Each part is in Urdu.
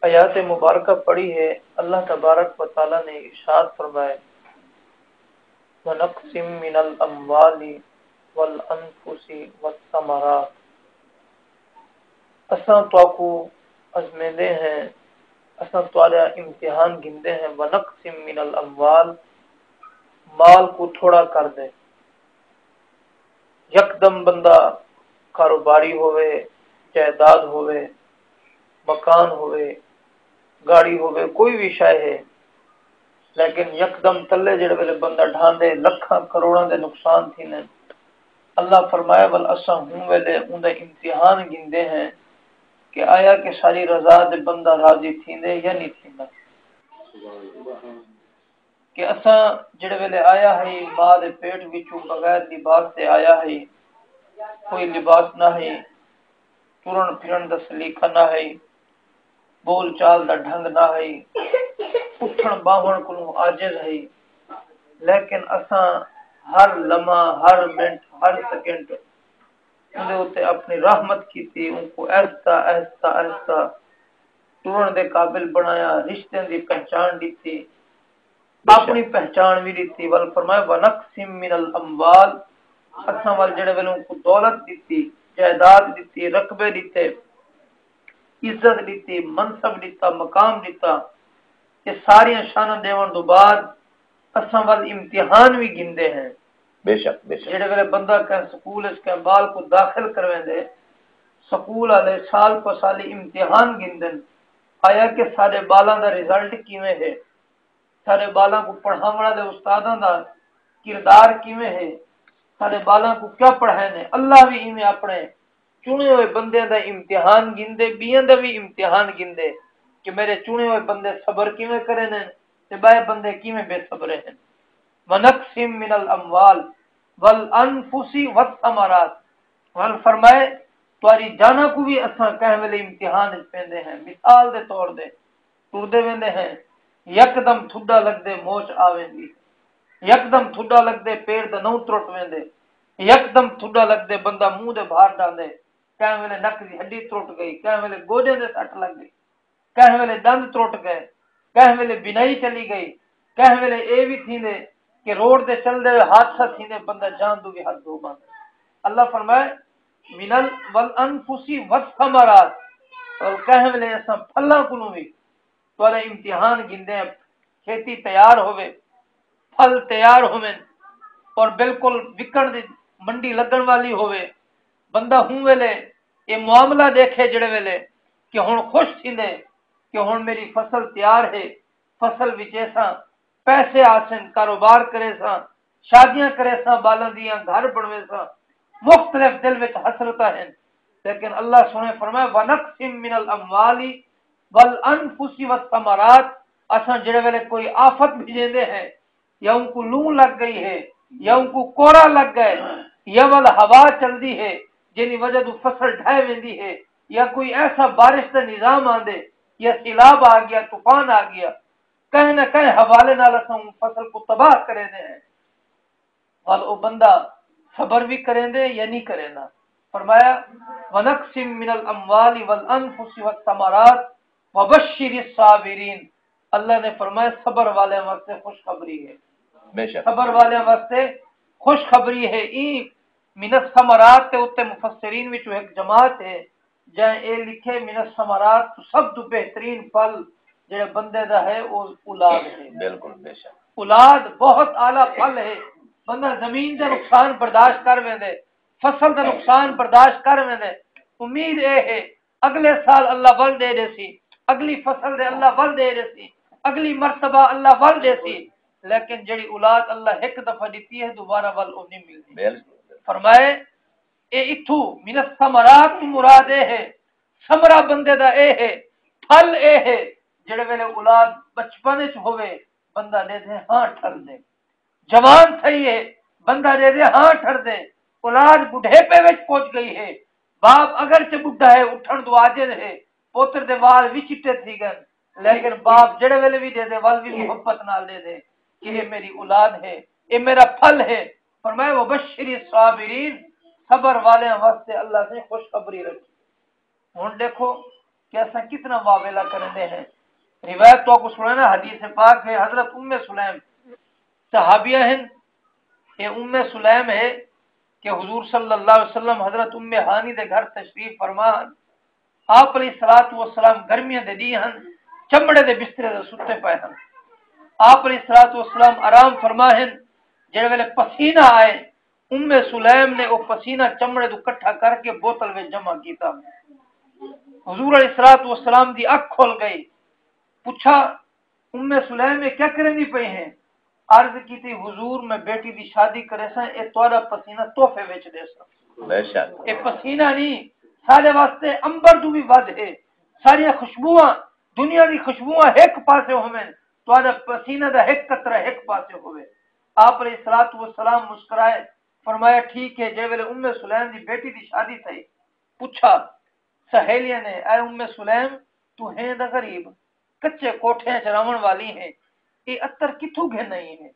آیات مبارکہ پڑھی ہے، اللہ تبارک و تعالی نے ارشاد فرمایا وَنَقْسِم مِّنَ الْأَمْوَالِ وَالْأَنفُسِ وَالثَّمَرَاتِ، اساں تو کو ازمیندے ہیں، اساں تمہارا امتحان گندے ہیں۔ وَنَقْسِم مِّنَ الْأَمْوَالِ، مال کو تھوڑا کر دے۔ یکدم بندہ کاروباری ہوئے، جائیداد ہوئے، مکان ہوئے، گاڑی ہوئے، کوئی بھی شے ہے، لیکن یکدم تلے جڑے ویلے بندہ ڈھاندے لکھاں کروڑاں دے نقصان تھینے، اللہ فرمایا ول اساں ہوں ویلے اون دا امتحان گندے ہیں کہ آیا کہ ساری رضا دے بندہ راضی تھیندے یا نہیں تھیندا، کہ اساں جڑے ویلے آیا ہے ماں دے پیٹ وچوں بغیر لباس تے آیا ہے، کوئی لباس نہ ہے، ٹرن پھرن دا سلیقہ نہ ہے، بول چال دا ڈھنگ نہ ہے، اٹھن باہن کو عاجز ہے، لیکن اساں ہر لمحہ، ہر منٹ، ہر سیکنڈ اندے اوتے اپنی رحمت کیتی، ان کو آہستہ آہستہ آہستہ ٹرن دے قابل بنایا، رشتے دی پہچان دیتی، اپنی پہچان بھی دیتی۔ ول فرمایا ونقسم من الاموال، اساں ول جڑے ویلوں کو دولت دیتی، جائیداد دیتی، رقبے دیتے، عزت دیتی، منصب دیتا، مقام دیتا، یہ ساری شان دیون تو بعد اساں ول امتحان بھی گندے ہیں۔ بے شک بے شک جڑے ویلے بندہ کہ سکول اس کے بال کو داخل کرویندے، سکول والے سال کو سالی امتحان گندن، آیا کہ سارے بالاں دا رزلٹ کیویں ہے، سارے بالاں کو پڑھاونا دے استاداں دا کردار کیویں ہے، سارے بالاں کو کیا پڑھائے نے، اللہ بھی ایویں اپنے چنے ہوئے بندے دا امتحان گندے، بیاں دا بھی امتحان گندے کہ میرے چنے ہوئے بندے صبر کیویں کرے نے تے بائے بندے کیویں بے صبر ہیں۔ ونقسم من الاموال والانفس والثمرات، ول فرمائے تاری جانا کو بھی اساں کہہ ویلے امتحان وچ پیندے ہیں۔ مثال دے طور دے ٹردے ویندے ہیں، یکدم تھڈا لگ دے موچ آویندی، یکدم تھڈا لگ دے پیر دا نو ترٹ ویندے، یکدم تھڈا لگ دے بندہ منہ دے باہر ڈالدے، کہہ ویلے نک دی ہڈی ٹوٹ گئی، کہہ ویلے گوڈے دے سٹ لگ گئی، کہہ ویلے دند ٹوٹ گئے، کہہ ویلے بینائی چلی گئی، کہہ ویلے اے بھی تھیندے کہ روڈ دے چل دے حادثہ تھیندے بندہ جان دو بھی حد دو بند۔ اللہ فرمائے منل والانفس والثمرات، اور کہہ ویلے اساں پھلاں کولوں بھی تواڈا امتحان گندے ہیں، کھیتی تیار ہوئے، پھل تیار ہوئے اور بالکل وکن دی منڈی لگن والی ہوئے، بندہ ہوں ویلے یہ معاملہ دیکھے جڑے ویلے کہ ہن خوش تھیندے کہ ہن میری فصل تیار ہے، فصل وچ ایساں پیسے آسن، کاروبار کرے ساں، شادیاں کرے ساں، بالاں دیاں گھر بنوے ساں، مختلف دل وچ حسرتاں ہیں، لیکن اللہ سنے فرمایا ونقسم من الاموال والانفس والثمرات، اساں جڑے ویلے کوئی آفت بھیجندے ہیں، یا ان کو لوں لگ گئی ہے، یا ان کو کوڑا لگ گئے، یا ول ہوا چلدی ہے جنی وجہ تو فصل ڈھہ ویندی ہے، یا کوئی ایسا بارش کا نظام آندے، یا سیلاب آ گیا، طوفان آ گیا، کہیں نہ کہیں حوالے نال اساں فصل کو تباہ کرے دے ہیں، اور او بندہ صبر بھی کریں دے یا نہیں کرے نا۔ فرمایا ونقسم من الاموال والانفس والثمرات وبشر الصابرین، اللہ نے فرمایا صبر والے واسطے خوشخبری ہے، بے شک صبر والے واسطے خوشخبری ہے۔ ای من الثمرات تے اوتے مفسرین وچ ایک جماعت ہے جہاں اے لکھے من الثمرات سب تو بہترین پھل جڑے بندے دا ہے وہ اولاد ہے، بالکل بے شک اولاد بہت اعلی پھل ہے، بندہ زمین دا نقصان برداشت کر ویندے، فصل دا نقصان برداشت کر ویندے، امید اے ہے اگلے سال اللہ ول دے دے سی، اگلی فصل دے اللہ ول دے دے سی، اگلی مرتبہ اللہ ول دے سی، لیکن جڑی اولاد اللہ ایک دفعہ دیتی ہے دوبارہ ول او نہیں ملتی۔ فرمائے اے اتھو من الثمرات مراد اے ہے، ثمرہ بندے دا اے ہے، پھل اے ہے جڑے ویلے اولاد بچپن وچ ہوئے بندہ دے دے ہاں ٹھر دے، جوان صحیح ہے بندہ دے دے ہاں ٹھر دے، اولاد بڈھے پے وچ پہنچ گئی ہے، باپ اگرچہ بڈھا ہے اٹھن تو عاجز ہے، پوتر دے وال بھی چٹے تھی گئے، لیکن باپ جڑے ویلے بھی دے دے ول بھی محبت نال دے دے کہ یہ میری اولاد ہے، یہ میرا پھل ہے۔ فرمایا وبشر الصابرین، صبر والے واسطے اللہ نے خوشخبری رکھی۔ ہن دیکھو کہ ایسا کتنا واویلا کرنے ہیں۔ روایت تو کو سنا نا، حدیث پاک ہے، حضرت سلیم صحابیہ ہیں، یہ سلیم ہے کہ حضور صلی اللہ علیہ وسلم حضرت ہانی دے گھر تشریف فرمان، آپ علیہ الصلوۃ والسلام گرمیاں دے دی ہن، چمڑے دے بسترے دے ستے پے ہن، آپ علیہ الصلوۃ والسلام آرام فرماہن، جڑے ویلے پسینہ آئے سلیم نے وہ پسینہ چمڑے تو کٹھا کر کے بوتل میں جمع کیتا۔ حضور علیہ الصلوۃ والسلام دی اکھ کھل گئی، پوچھا سلیم یہ کیا کرنی پئی ہیں؟ عرض کی تھی حضور میں بیٹی دی شادی کرے سا، اے تہاڈا پسینہ تحفے وچ دے سا۔ بے شک اے پسینہ نہیں سارے واسطے انبر تو بھی ود ہے، ساری خوشبوواں دنیا دی خوشبوواں ایک پاسے ہوویں، تہاڈا پسینہ دا ایک قطرہ ایک پاسے ہوے۔ آپ علیہ الصلوۃ والسلام مسکرائے، فرمایا ٹھیک ہے، جے ویلے سلیم دی بیٹی دی شادی تھی، پوچھا سہیلیاں نے، اے سلیم تو ہیں دا غریب، کچے کوٹھے چراون والی ہیں، یہ اتر کتھوں گھن نہیں ہے،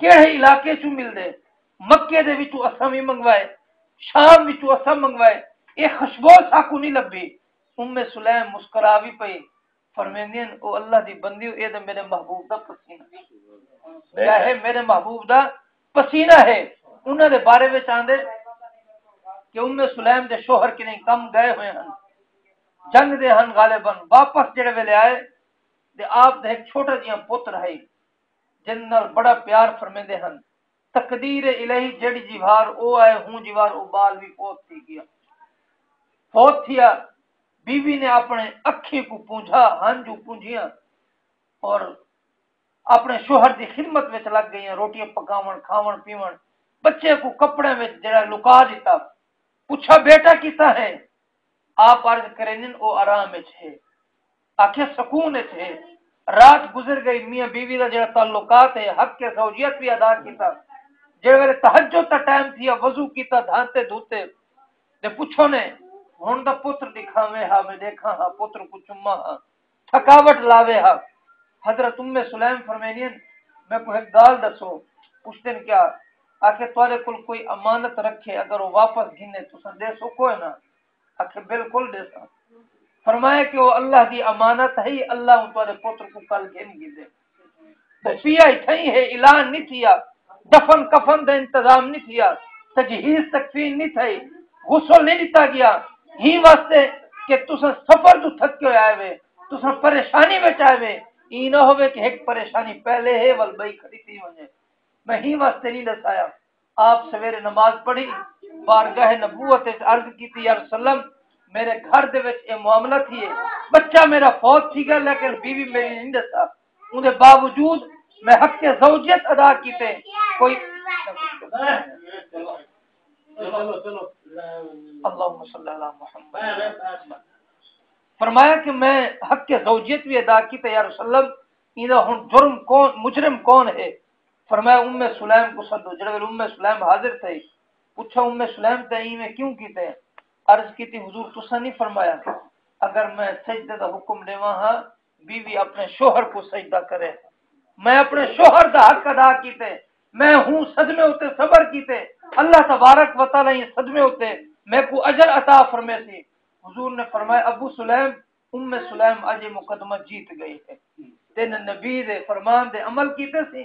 کہڑے علاقے چوں مل دے؟ مکے دے وچوں اساں بھی منگوائے، شام وچوں اساں منگوائے، یہ خوشبو ساکو نہیں لبھی۔ سلیم مسکرا بھی پئی، فرمیندین او اللہ دی بندیو، اے تے میرے محبوب دا پسینہ کیا ہے، میرے محبوب دا پسینہ ہے۔ انہاں دے بارے وچ آندے کہ سلیم دے شوہر کے نہیں کم گئے ہوئے ہیں، جنگ دے ہن غالباً، واپس جڑے ویلے آئے تے آپ دے ایک چھوٹا جیاں پتر ہے جن نال بڑا پیار فرمیندے ہن، تقدیر الہی جڑی جیوار او آئے ہوں جیوار او بال بھی فوت تھی گیا، فوت تھیا۔ بیوی نے اپنے اکھی کو پونجھا، ہنجو پونجھیاں، اور اپنے شوہر دی خدمت وچ لگ گئی، روٹیاں پکاون، کھاون پیون، بچے کو کپڑے وچ جڑا لکا دیتا۔ پوچھا بیٹا کیتا ہے؟ آپ عرض کریں او آرام وچ ہے، آکھے سکون وچ ہے۔ رات گزر گئی، میاں بیوی دا جڑا تعلقات ہے، حق کے زوجیت بھی ادا کیتا، جڑے ویلے تہجد دا ٹائم تھیا، وضو کیتا، دھانتے دھوتے تے پوچھو نے ہن دا پتر دکھاوے ہا، میں دیکھا ہا پتر کو چما ہا، تھکاوٹ لاوے ہا۔ حضرت سلیم فرمینین میں کو ایک گال دسو، پوچھتن کیا؟ آکھے تواڈے کول کوئی امانت رکھے، اگر وہ واپس گھنے تساں دے سکو ہے نا؟ آکھے بالکل دے سا۔ فرمایا کہ وہ اللہ دی امانت ہے، اللہ تواڈے پتر کو کل گھن گی دے۔ پیا ہی تھئی ہے، اعلان نہیں تھیا، دفن کفن دا انتظام نہیں تھیا، تجہیز تکفین نہیں تھئی، غسل نہیں دیتا گیا، ہی واسطے کہ تساں سفر تو تھک کے آئے وے، تساں پریشانی وچ آئے وے، ای نہ ہوے کہ ایک پریشانی پہلے ہے ول بئی کھڑی تھی ونجے، میں ہی واسطے نہیں دسایا۔ آپ سویرے نماز پڑھی، بارگاہ نبوت وچ عرض کیتی، یا رسول اللہ میرے گھر دے وچ اے معاملہ تھی ہے، بچہ میرا فوت تھی گیا لیکن بیوی میری نہیں دسا، ان دے باوجود میں حق کے زوجیت ادا کیتے، کوئی اللہم صلی اللہ محمد، فرمایا کہ میں حق کے زوجیت بھی ادا کیتے، یا رسول اللہ اینا ہن جرم کون، مجرم کون ہے؟ فرمایا سلیم کو سدو، جڑے سلیم حاضر تھے، پوچھا سلیم تے ایویں کیوں کیتے؟ عرض کی تھی حضور تساں نہیں فرمایا اگر میں سجدے دا حکم دیواں ہاں بیوی اپنے شوہر کو سجدہ کرے، میں اپنے شوہر دا حق ادا کیتے، میں ہوں صدمے ہوتے صبر کیتے، اللہ تبارک و تعالی یہ صدمے ہوتے میں کو اجر عطا فرمے سی۔ حضور نے فرمایا ابو سلیم سلیم اج مقدمہ جیت گئی ہے، تینے نبی دے فرمان دے عمل کیتے سی،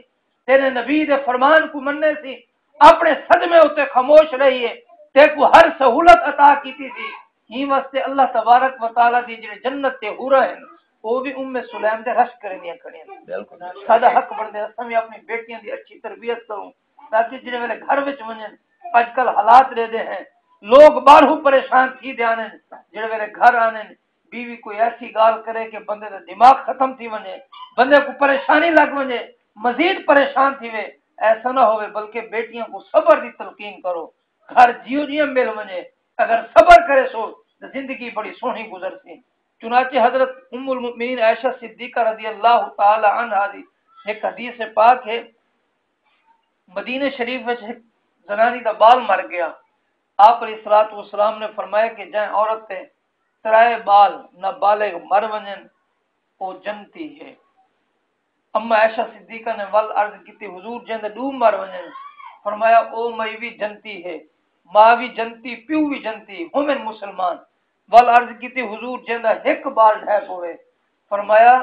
تیرے نبی دے فرمان کو مننے سی، اپنے صدمے ہوتے خاموش رہیے، تے کو ہر سہولت عطا کیتی تھی، ہی واسطے اللہ تبارک و تعالی دی جڑے جنت تے حورا ہیں وہ بھی سلیم دے رش کرنیاں کھڑیاں، بالکل ساڈا حق بندا ہے اساں بھی اپنی بیٹیاں دی اچھی تربیت کروں تاکہ جڑے ویلے گھر وچ ونجن، اج کل حالات دے دے ہیں لوگ باہروں پریشان تھی دیانے، جڑے ویلے گھر آنے بیوی کوئی ایسی گال کرے کہ بندے دا دماغ ختم تھی ونجے، بندے کو پریشانی لگ ونجے، مزید پریشان تھی وے، ایسا نہ ہوئے، بلکہ بیٹیاں کو صبر دی تلقین کرو، گھر جیو جیو مل ونجے، اگر صبر کرے سو زندگی بڑی سونی گزرتی۔ چنانچہ حضرت ام المؤمنین عائشہ صدیقہ رضی اللہ تعالی عنہا دی ایک حدیث پاک ہے، مدینہ شریف میں ایک زنانی دا بال مر گیا، آپ علیہ الصلوۃ والسلام نے فرمایا کہ جائیں عورت تے ترائے بال نہ بالغ مر ونجن او جنتی ہے۔ اما عائشہ صدیقہ نے ول عرض کیتی حضور جند دو مر ونجن، فرمایا او مئی بھی جنتی ہے، ماں بھی جنتی، پیو بھی جنتی، مومن مسلمان، ول عرض کیتی حضور جندا ایک بال ڈھے پوے، فرمایا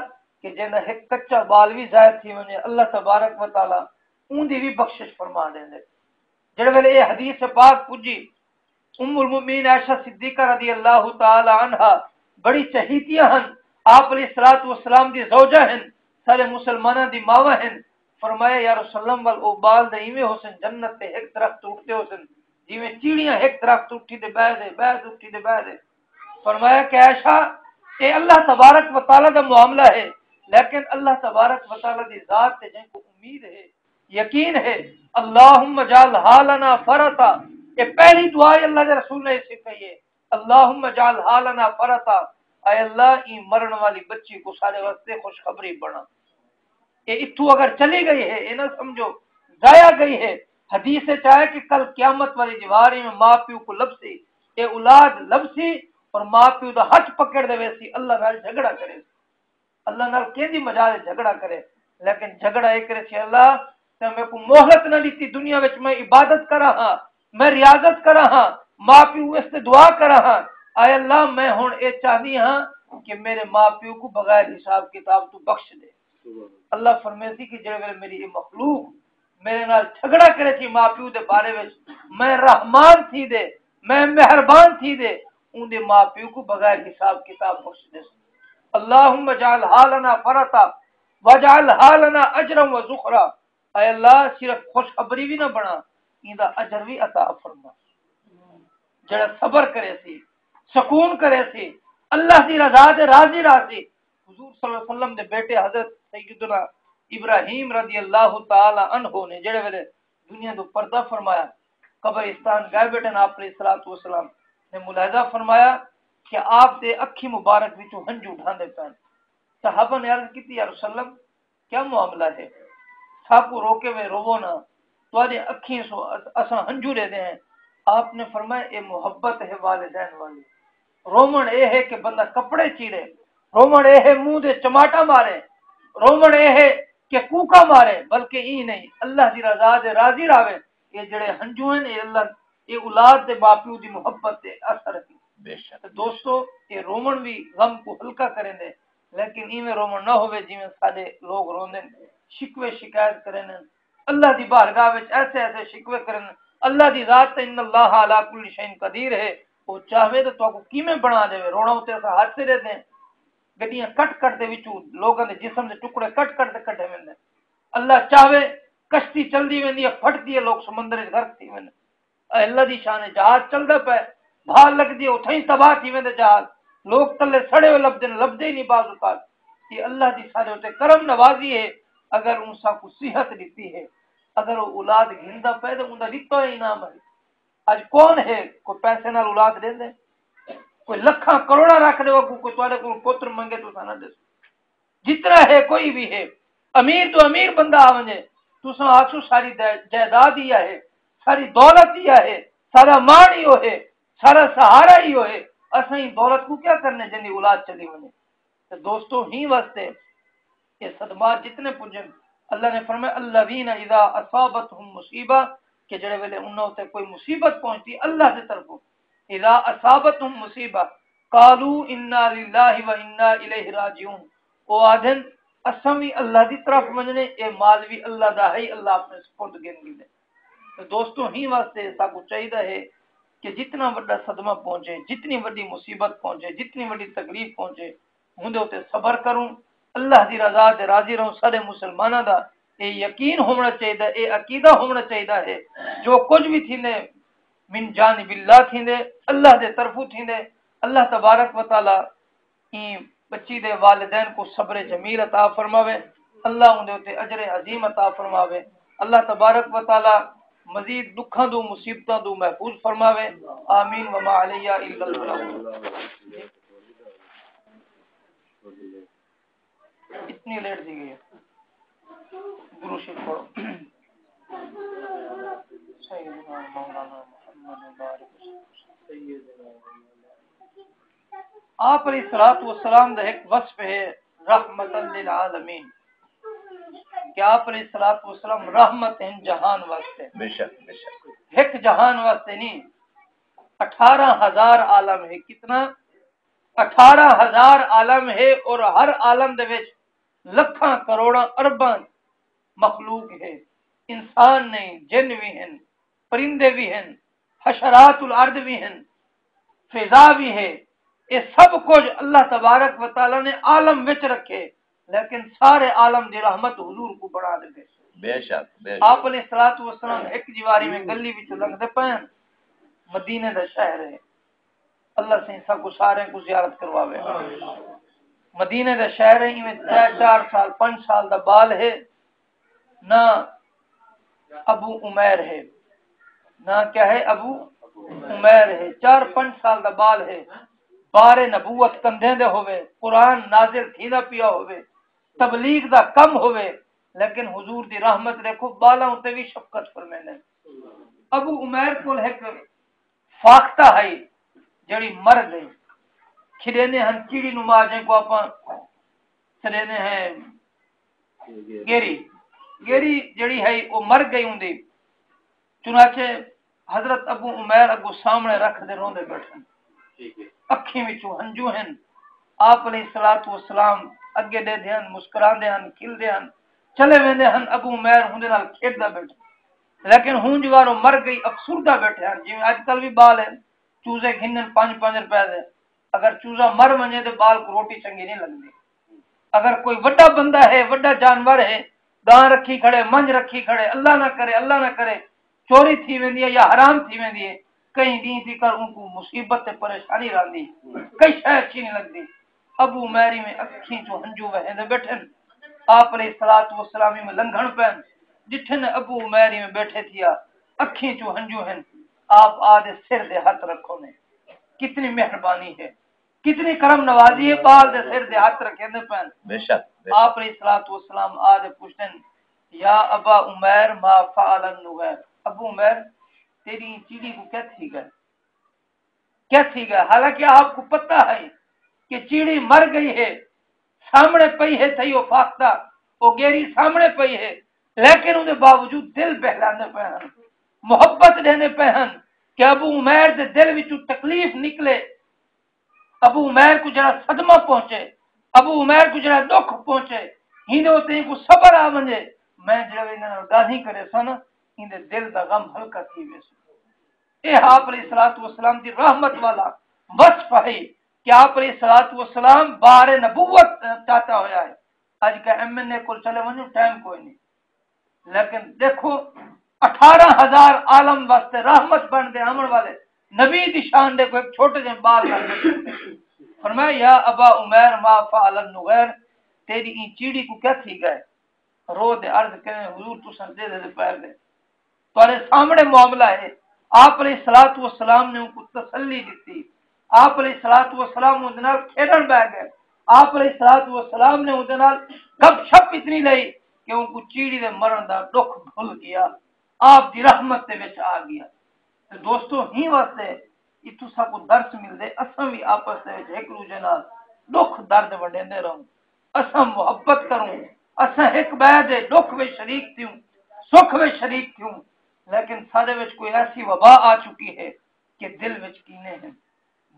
کہ جندا ایک کچا بال بھی ظاہر تھی ونے اللہ تبارک و تعالی اون دی بھی بخشش فرما دے دے۔ جڑے ویلے یہ حدیث پاک پجی ام المؤمنین عائشہ صدیقہ رضی اللہ تعالی عنہا بڑی چہیتیاں ہن، آپ علیہ الصلوۃ والسلام دی زوجہ ہیں، سارے مسلماناں دی ماواں ہیں، فرمایا یا رسول اللہ ول او بال دے ایویں حسن جنت تے ایک درخت اٹھتے حسن جویں چیڑیاں ایک درخت اٹھی تے بیٹھ اٹھی تے بیٹھ، فرمایا کہ عائشہ اے اللہ تبارک و تعالی دا معاملہ ہے، لیکن اللہ تبارک و تعالی دی ذات تے جن کو امید ہے، یقین ہے، اللہم اجعل حالنا فرطا، یہ پہلی دعا اللہ کے رسول نے سکھائی ہے، اللہم اجعل حالنا فرطا، اے اللہ ای مرن والی بچی کو سارے واسطے خوشخبری بنا، یہ اتھو اگر چلی گئی ہے یہ نہ سمجھو ضائع گئی ہے۔ حدیث سے چاہے کہ کل قیامت والی دیواری میں ماں پیو کو لبسی، یہ اولاد لبسی اور ماں پیو دا ہاتھ پکڑ دے ویسی اللہ نال جھگڑا کرے، اللہ نال کیندی مجال جھگڑا کرے، لیکن جھگڑا ایک کرے سی اللہ تے میں کو مہلت نہ دیتی دنیا وچ میں عبادت کرا ہاں، میں ریاضت کرا ہاں، ماں پیو اس تے دعا کرا ہاں، اے اللہ میں ہن اے چاہنی ہاں کہ میرے ماں پیو کو بغیر حساب کتاب تو بخش دے۔ اللہ فرمیتی کہ جڑے ویلے میری مخلوق میرے نال جھگڑا کرے تھی ماں پیو دے بارے وچ، میں رحمان تھی دے، میں مہربان تھی دے، اون دے ماں پیو کو بغیر حساب کتاب بخش دے۔ اللہم اجعل حالنا فرطا واجعل حالنا اجرا وذخرا، اے اللہ صرف خوشخبری بھی نہ بنا، ایندا اجر بھی عطا فرما۔ جڑا صبر کرے سی، سکون کرے سی، اللہ دی رضا دے راضی راضی، حضور صلی اللہ علیہ وسلم دے بیٹے حضرت سیدنا ابراہیم رضی اللہ تعالی عنہ نے جڑے ویلے دنیا تو پردہ فرمایا، قبرستان گئے بیٹھے آپ علیہ الصلوۃ والسلام نے ملاحظہ فرمایا کہ آپ دے اکھی مبارک وچوں ہنجو ڈھاندے پین۔ صحابہ نے عرض کی یا رسول اللہ کیا معاملہ ہے، ساکو روکے ہوئے روو نہ، تواڈے اکھیں سو اساں ہنجو دے دے ہیں۔ آپ نے فرمایا اے محبت ہے والدین والی، رومن اے ہے کہ بندہ کپڑے چیرے، رومن اے ہے منہ دے چماٹا مارے، رومن اے ہے کہ کوکا مارے، بلکہ ای نہیں اللہ دی رضا دے راضی راوے، یہ جڑے ہنجو ہیں یہ اللہ یہ اولاد دے باپیو دی محبت دے اثر ہے۔ بے شک دوستو یہ رومن بھی غم کو ہلکا کریں دے، لیکن ایویں رومن نہ ہوئے جویں سارے لوگ روندے شکوے شکایت کریں اللہ دی بارگاہ وچ ایسے ایسے شکوے کریں، اللہ دی ذات ان اللہ علی کل شیء قدیر ہے، وہ چاہے تو کو کیویں بنا دے، رونا تے ہاتھ سے دے دیں، گڈیاں کٹ کٹ دے وچوں لوگاں دے جسم دے ٹکڑے کٹ کٹ تے کٹے ویندے، اللہ چاہے کشتی چلدی ویندی ہے پھٹدی ہے لوگ سمندر وچ غرق تھی ویندے، اللہ دی شان ہے جہاز چلدا پے بھال لگدی ہے اوتھے ہی تباہ تھی ویندے جہاز، لوگ تلے سڑے ہوئے لبدے ہی نہیں باز اوقات، یہ اللہ دی سارے تے کرم نوازی ہے، اگر انسا کو صحت دیتی ہے، اگر وہ اولاد گھندا پے تو اوندا دتا انعام ہے۔ اج کون ہے کوئی پیسے نال اولاد دے دے، کوئی لکھاں کروڑا رکھ دے کوئی تواڈے کول پتر منگے تو سا نہ دے، جتنا ہے کوئی بھی ہے، امیر تو امیر بندہ آ ونجے تساں آکھو ساری جائیداد ہی ہے، ساری دولت ہی ہے، سارا مان ہی ہے، سارا سہارا ہی ہے، اساں ہی دولت کو کیا کرنے جنی اولاد چلی ونے۔ تو دوستو ہی واسطے یہ صدمات جتنے پجن اللہ نے فرمایا الذین اذا اصابتهم مصیبہ کہ جڑے ویلے انہاں تے کوئی مصیبت پہنچتی اللہ کی طرفوں، اذا اصابتهم مصیبہ قالوا انا للہ و انا الیہ راجعون، او آدھن اساں بھی اللہ دی طرف مننے اے مال بھی اللہ دا ہے، اللہ اپنے سپرد گن گئے۔ تو دوستو ہی واسطے ساکو چاہیے ہے کہ جتنا بڑا صدمہ پہنچے، جتنی بڑی مصیبت پہنچے، جتنی بڑی تکلیف پہنچے، ہندے تے صبر کروں، اللہ دی رضا دے راضی رہوں، سارے مسلماناں دا اے یقین ہونا چاہیے، اے عقیدہ ہونا چاہیے ہے جو کچھ بھی تھیندے من جانب اللہ تھیندے اللہ دے طرفوں تھیندے، اللہ تبارک و تعالی این بچی دے والدین کو صبر جمیل عطا فرماوے، اللہ اون دے اجر عظیم عطا فرماوے، اللہ تبارک و تعالی مزید دکھاں دو مصیبتاں دو محفوظ فرماوے، آمین وما علیہ الا البلاغ۔ اتنی لیٹ دی گئی ہے گرو شریف پڑھو۔ سیدنا مولانا محمد بارک سیدنا آپ علیہ الصلوۃ والسلام دا ایک وصف ہے رحمت للعالمین، کہ آپ علیہ الصلوۃ والسلام رحمت ہیں جہان واسطے، بے شک بے شک، ایک جہان واسطے نہیں، 18,000 عالم ہے، کتنا 18,000 عالم ہے اور ہر عالم دے وچ لکھاں کروڑاں ارباں مخلوق ہے، انسان نہیں، جن بھی ہیں، پرندے بھی ہیں، حشرات الارض بھی ہیں، فضا بھی ہے، یہ سب کچھ اللہ تبارک و تعالی نے عالم وچ رکھے، لیکن سارے عالم دی رحمت حضور کو بڑھا دے۔ بے شک آپ علیہ الصلوۃ والسلام ایک دیواری میں گلی وچ لنگدے پئے، مدینے دا شہر ہے، اللہ سے سب کو سارے کو زیارت کرواوے۔ مدینے دا شہر ہے، میں 4 سال 5 سال دا بال ہے، نہ ابو عمیر ہے، نہ کیا ہے ابو عمیر ہے، 4-5 سال دا بال ہے، بار نبوت کندھے دے ہوئے، قرآن نازل تھیدا پیا ہوئے، تبلیغ دا کم ہوئے، لیکن حضور دی رحمت دیکھو بالاں تے بھی شفقت فرمیندے۔ ابو عمیر کول ایک فاختہ ہے جڑی مر گئی، کھڑینے ہن کیڑی نما جے کو اپاں سڑینے ہیں گیری جڑی ہے وہ مر گئی ہوندی، چنانچہ حضرت ابو عمیر اگو سامنے رکھ دے روندے بیٹھے، اکھیں وچوں ہنجو ہیں، آپ علیہ الصلوۃ والسلام اگے دے دھیان مسکراندے ہن، کھلدے ہن، چلے ویندے ہن، ابو عمیر ہوندے نال کھیڈدا بیٹھا، لیکن ہن جو وارو مر گئی افسردہ بیٹھے ہیں، جویں اج کل بھی بال ہیں چوزے گھنن 5-5 روپے دے، اگر چوزا مر ونجے تے بال کو روٹی چنگی نہیں لگدی، اگر کوئی وڈا بندہ ہے، وڈا جانور ہے، گاں رکھی کھڑے، منج رکھی کھڑے، اللہ نہ کرے چوری تھی ویندی ہے یا حرام تھی ویندی ہے، کئی دین تھی کر ان کو مصیبت تے پریشانی راندی، کئی شے اچھی نہیں لگدی۔ ابو میری میں اکھیں چوں ہنجو وہندے بیٹھن، آپ علیہ الصلوۃ والسلام میں لنگھن پین، جتھن ابو میری میں بیٹھے تھیا، اکھیں چوں ہنجو ہیں، آپ آدھے سر دے ہاتھ رکھو نے، کتنی مہربانی ہے، کتنی کرم نوازی ہے، بال دے سر دے ہاتھ رکھے دے پین۔ بے شک آپ علیہ الصلوۃ والسلام آدھے پوچھن یا ابا عمیر ما فعل النغیر، ابو عمیر تیری چیڑی کو کیا تھی گیا، حالانکہ آپ کو پتہ ہے کہ چیڑی مر گئی ہے، سامنے پئی ہے، تھی وہ فاختہ وہ گیری سامنے پئی ہے، لیکن ان کے باوجود دل بہلانے پہ ہیں، محبت دینے پہ ہیں کہ ابو عمیر دے دل وچوں تکلیف نکلے، ابو عمیر کو جڑا صدمہ پہنچے، ابو عمیر کو جڑا دکھ پہنچے، ہندے ہوتے کو صبر آ ونجے، میں جڑا انہاں نال گاہی کرے سن ان دے دل دا غم ہلکا تھی ویس۔ اے آپ علیہ الصلوۃ والسلام دی رحمت والا وصف ہے کہ آپ علیہ الصلوۃ والسلام بار نبوت چاہتا ہویا ہے۔ اج کا ایم این اے کو چلے ونجو ٹائم کوئی نہیں، لیکن دیکھو 18,000 عالم واسطے رحمت بن دے امن والے نبی دی شان دے کو ایک چھوٹے جے بال نال فرمایا یا ابا عمیر ما فعل النغیر، تیری این چیڑی کو کیا تھی گئے، رو دے عرض کرے حضور تساں دے پیر دے تمہارے سامنے معاملہ ہے۔ آپ علیہ الصلوۃ والسلام نے ان کو تسلی دیتی، آپ علیہ الصلوۃ والسلام ان نال کھیڈن بیٹھ گئے، آپ علیہ الصلوۃ والسلام نے ان نال گپ شپ اتنی لئی کہ ان کو چیڑی دے مرن دا دکھ بھول گیا، آپ دی رحمت دے وچ آ گیا۔ دوستو ہی واسطے اتو سب کو درس مل دے، اساں بھی آپس دے وچ ایک دوجے نال دکھ درد وڈیندے رہوں، اساں محبت کروں، اساں ایک بے دے دکھ وچ شریک تھیوں، سکھ وچ شریک تھیوں، لیکن سارے وچ کوئی ایسی وبا آ چکی ہے کہ دل وچ کینے ہیں،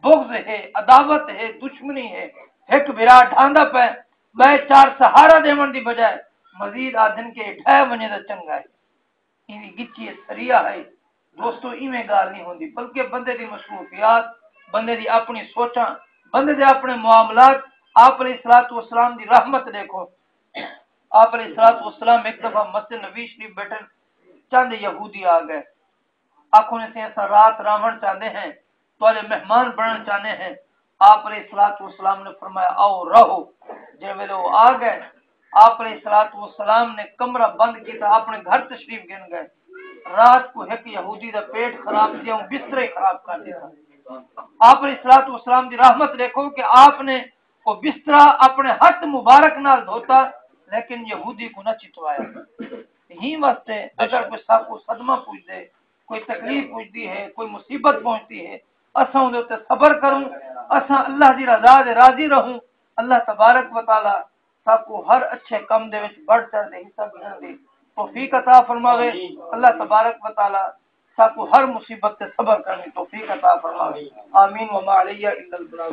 بغض ہے، عداوت ہے، دشمنی ہے، ایک بھرا ڈھاندا پے میں 4 سہارا دیون دی بجائے مزید آدن کے ڈھے ونجے دا چنگا ہے، ایویں گچی سریا ہے۔ دوستو ایویں گال نہیں ہوندی، بلکہ بندے دی مصروفیات، بندے دی اپنی سوچاں، بندے دے اپنے معاملات، آپ علیہ الصلوۃ والسلام دی رحمت دیکھو۔ آپ علیہ الصلوۃ والسلام ایک دفعہ مسجد نبی شریف بیٹھے، چند یہودی آ گئے، آنکھوں نے سے ایسا رات راون چاہتے ہیں تو مہمان بننا چاہتے ہیں، آپ علیہ الصلوۃ والسلام نے فرمایا آؤ رہو، جب وہ آ گئے آپ علیہ الصلوۃ والسلام نے کمرہ بند کیا، اپنے گھر تشریف گن گئے، رات کو ایک یہودی دا پیٹ خراب کیا، بستر ہی خراب کر دیا۔ آپ علیہ الصلوۃ والسلام دی رحمت دیکھو کہ آپ نے وہ بستر اپنے ہاتھ مبارک نال دھوتا، لیکن یہودی کو نہ چتوایا۔ ہی واسطے اگر کوئی سب کو صدمہ پہنچ دے، کوئی تکلیف پہنچتی ہے، کوئی مصیبت پہنچتی ہے، اساں اون تے صبر کروں، اساں اللہ دی رضا دے راضی رہوں، اللہ تبارک و تعالی سب کو ہر اچھے کم دے وچ بڑھ چڑھ دے حصہ بنا دے، توفیق عطا فرماوے، اللہ تبارک و تعالی سب کو ہر مصیبت سے صبر کرنے توفیق عطا فرماوے، آمین وما علیہ الا البلاغ۔